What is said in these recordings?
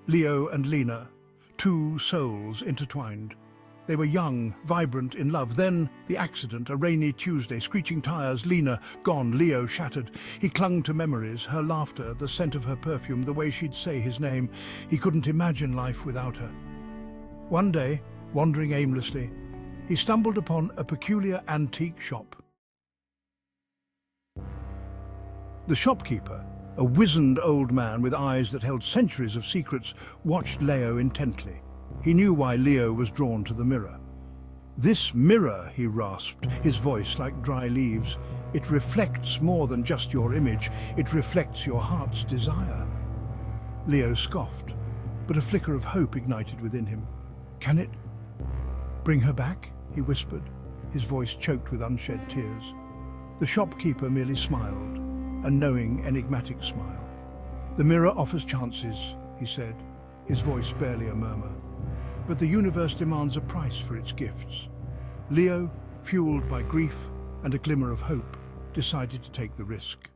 Leo and Lena, two souls intertwined. They were young, vibrant, in love. Then the accident, a rainy Tuesday, screeching tires, Lena gone, Leo shattered. He clung to memories, her laughter, the scent of her perfume, the way she'd say his name. He couldn't imagine life without her. One day, wandering aimlessly, he stumbled upon a peculiar antique shop. The shopkeeper, a wizened old man with eyes that held centuries of secrets, watched Leo intently. He knew why Leo was drawn to the mirror. "This mirror," he rasped, his voice like dry leaves, "it reflects more than just your image. It reflects your heart's desire." Leo scoffed, but a flicker of hope ignited within him. "Can it bring her back?" he whispered, his voice choked with unshed tears. The shopkeeper merely smiled, a knowing, enigmatic smile. "The mirror offers chances," he said, his voice barely a murmur. "But the universe demands a price for its gifts." Leo, fueled by grief and a glimmer of hope, decided to take the risk.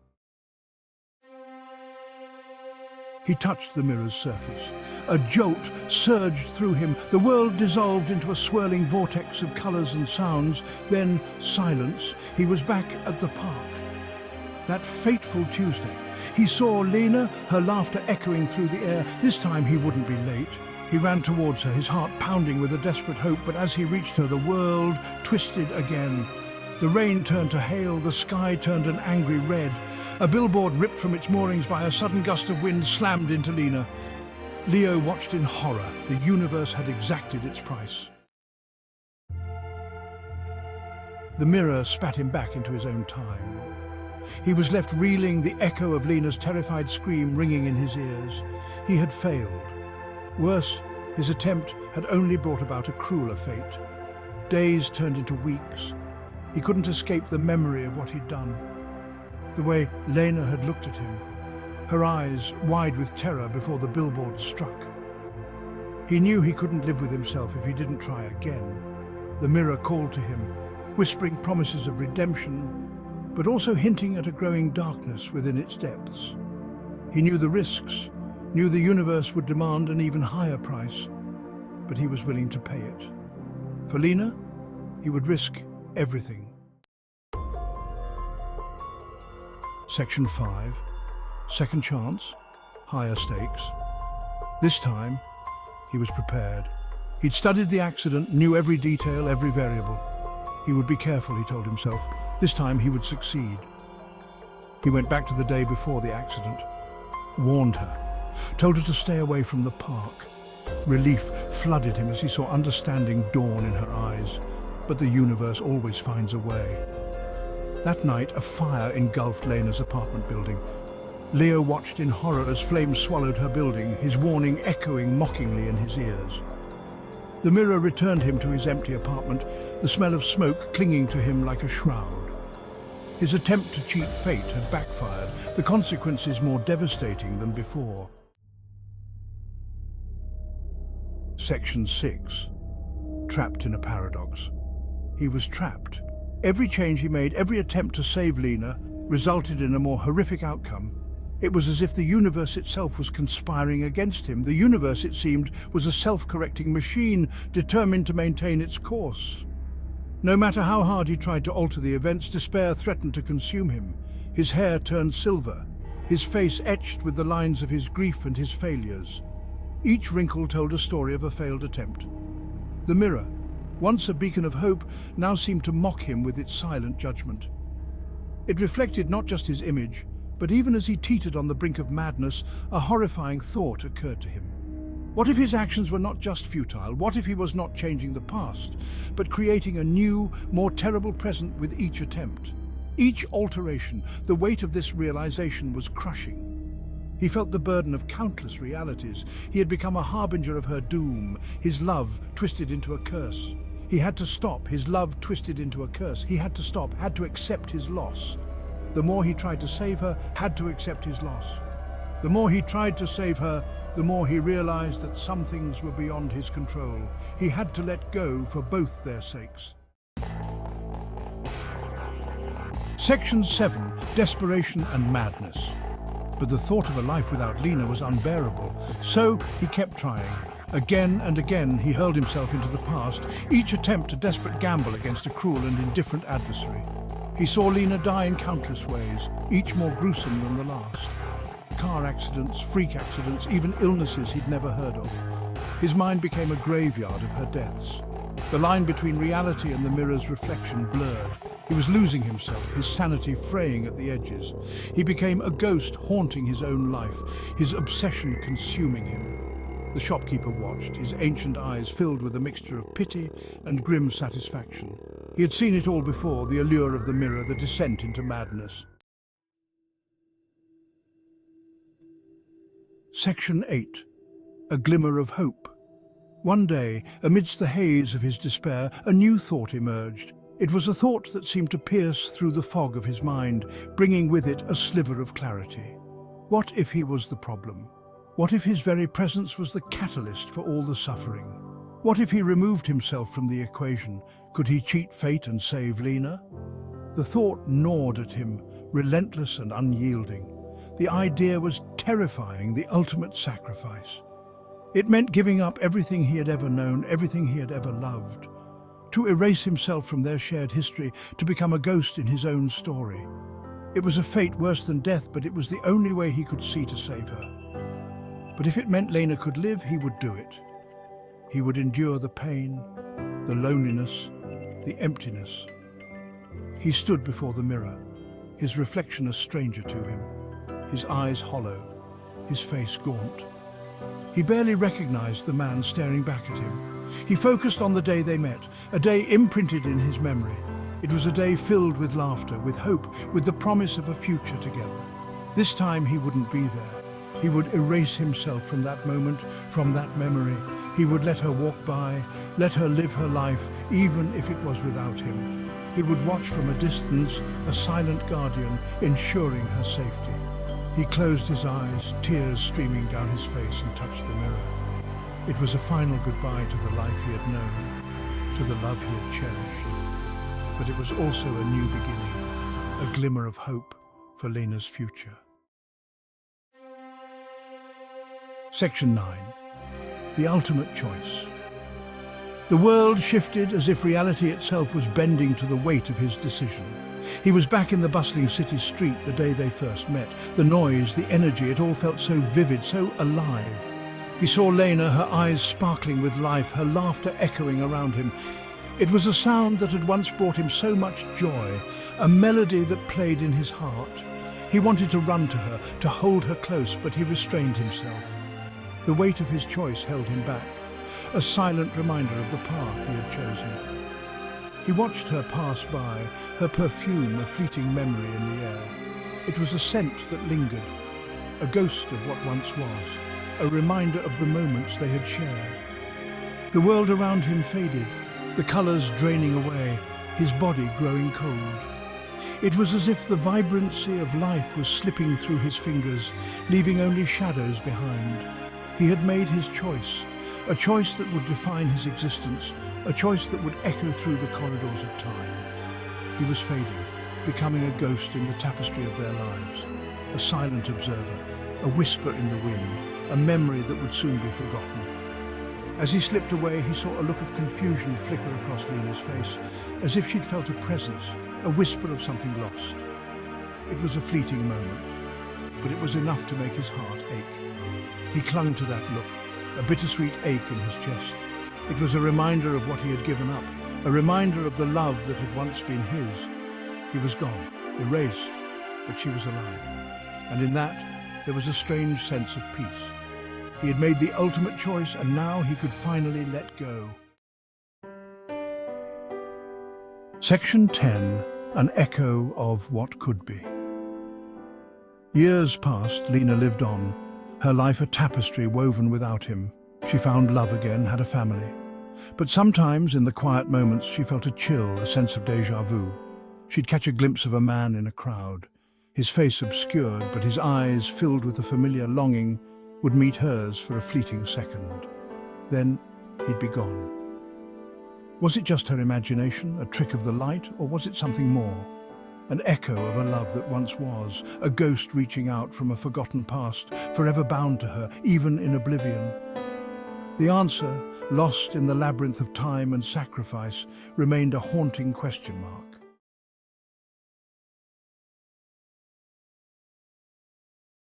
He touched the mirror's surface. A jolt surged through him. The world dissolved into a swirling vortex of colors and sounds. Then silence. He was back at the park. That fateful Tuesday. He saw Lena, her laughter echoing through the air. This time he wouldn't be late. He ran towards her, his heart pounding with a desperate hope, but as he reached her, the world twisted again. The rain turned to hail, the sky turned an angry red. A billboard ripped from its moorings by a sudden gust of wind slammed into Lena. Leo watched in horror. The universe had exacted its price. The mirror spat him back into his own time. He was left reeling, the echo of Lena's terrified scream ringing in his ears. He had failed. Worse, his attempt had only brought about a crueler fate. Days turned into weeks. He couldn't escape the memory of what he'd done. The way Lena had looked at him, her eyes wide with terror before the billboard struck. He knew he couldn't live with himself if he didn't try again. The mirror called to him, whispering promises of redemption, but also hinting at a growing darkness within its depths. He knew the risks, knew the universe would demand an even higher price, but he was willing to pay it. For Lena, he would risk everything. Section 5. Second chance, higher stakes. This time, he was prepared. He'd studied the accident, knew every detail, every variable. He would be careful, he told himself. This time he would succeed. He went back to the day before the accident, warned her, told her to stay away from the park. Relief flooded him as he saw understanding dawn in her eyes. But the universe always finds a way. That night, a fire engulfed Lena's apartment building. Leo watched in horror as flames swallowed her building, his warning echoing mockingly in his ears. The mirror returned him to his empty apartment, the smell of smoke clinging to him like a shroud. His attempt to cheat fate had backfired, the consequences more devastating than before. Section 6. Trapped in a paradox. He was trapped. Every change he made, every attempt to save Lena, resulted in a more horrific outcome. It was as if the universe itself was conspiring against him. The universe, it seemed, was a self-correcting machine determined to maintain its course. No matter how hard he tried to alter the events, despair threatened to consume him. His hair turned silver, his face etched with the lines of his grief and his failures. Each wrinkle told a story of a failed attempt. The mirror, once a beacon of hope, now seemed to mock him with its silent judgment. It reflected not just his image, but even as he teetered on the brink of madness, a horrifying thought occurred to him. What if his actions were not just futile? What if he was not changing the past, but creating a new, more terrible present with each attempt? Each alteration, the weight of this realization was crushing. He felt the burden of countless realities. He had become a harbinger of her doom, his love twisted into a curse. He had to stop, his love twisted into a curse. He had to stop, had to accept his loss. The more he tried to save her, had to accept his loss. The more he tried to save her, the more he realized that some things were beyond his control. He had to let go for both their sakes. Section 7. Desperation and Madness. But the thought of a life without Lena was unbearable. So he kept trying. Again and again he hurled himself into the past, each attempt a desperate gamble against a cruel and indifferent adversary. He saw Lena die in countless ways, each more gruesome than the last. Car accidents, freak accidents, even illnesses he'd never heard of. His mind became a graveyard of her deaths. The line between reality and the mirror's reflection blurred. He was losing himself, his sanity fraying at the edges. He became a ghost haunting his own life, his obsession consuming him. The shopkeeper watched, his ancient eyes filled with a mixture of pity and grim satisfaction. He had seen it all before, the allure of the mirror, the descent into madness. Section 8. A Glimmer of Hope. One day, amidst the haze of his despair, a new thought emerged. It was a thought that seemed to pierce through the fog of his mind, bringing with it a sliver of clarity. What if he was the problem? What if his very presence was the catalyst for all the suffering? What if he removed himself from the equation? Could he cheat fate and save Lena? The thought gnawed at him, relentless and unyielding. The idea was terrifying, the ultimate sacrifice. It meant giving up everything he had ever known, everything he had ever loved. To erase himself from their shared history, to become a ghost in his own story. It was a fate worse than death, but it was the only way he could see to save her. But if it meant Lena could live, he would do it. He would endure the pain, the loneliness, the emptiness. He stood before the mirror, his reflection a stranger to him, his eyes hollow, his face gaunt. He barely recognized the man staring back at him. He focused on the day they met, a day imprinted in his memory. It was a day filled with laughter, with hope, with the promise of a future together. This time he wouldn't be there. He would erase himself from that moment, from that memory. He would let her walk by, let her live her life, even if it was without him. He would watch from a distance, a silent guardian, ensuring her safety. He closed his eyes, tears streaming down his face, and touched the mirror. It was a final goodbye to the life he had known, to the love he had cherished. But it was also a new beginning, a glimmer of hope for Lena's future. Section 9. The Ultimate Choice. The world shifted as if reality itself was bending to the weight of his decision. He was back in the bustling city street the day they first met. The noise, the energy, it all felt so vivid, so alive. He saw Lena, her eyes sparkling with life, her laughter echoing around him. It was a sound that had once brought him so much joy, a melody that played in his heart. He wanted to run to her, to hold her close, but he restrained himself. The weight of his choice held him back, a silent reminder of the path he had chosen. He watched her pass by, her perfume a fleeting memory in the air. It was a scent that lingered, a ghost of what once was, a reminder of the moments they had shared. The world around him faded, the colours draining away, his body growing cold. It was as if the vibrancy of life was slipping through his fingers, leaving only shadows behind. He had made his choice, a choice that would define his existence, a choice that would echo through the corridors of time. He was fading, becoming a ghost in the tapestry of their lives, a silent observer, a whisper in the wind, a memory that would soon be forgotten. As he slipped away, he saw a look of confusion flicker across Lena's face, as if she'd felt a presence, a whisper of something lost. It was a fleeting moment, but it was enough to make his heart ache. He clung to that look, a bittersweet ache in his chest. It was a reminder of what he had given up, a reminder of the love that had once been his. He was gone, erased, but she was alive. And in that, there was a strange sense of peace. He had made the ultimate choice, and now he could finally let go. Section 10. An echo of what could be. Years passed, Lena lived on, her life a tapestry woven without him. She found love again, had a family. But sometimes, in the quiet moments, she felt a chill, a sense of déjà vu. She'd catch a glimpse of a man in a crowd, his face obscured, but his eyes, filled with a familiar longing, would meet hers for a fleeting second. Then he'd be gone. Was it just her imagination, a trick of the light, or was it something more? an echo of a love that once was, a ghost reaching out from a forgotten past, forever bound to her, even in oblivion. The answer, lost in the labyrinth of time and sacrifice, remained a haunting question mark.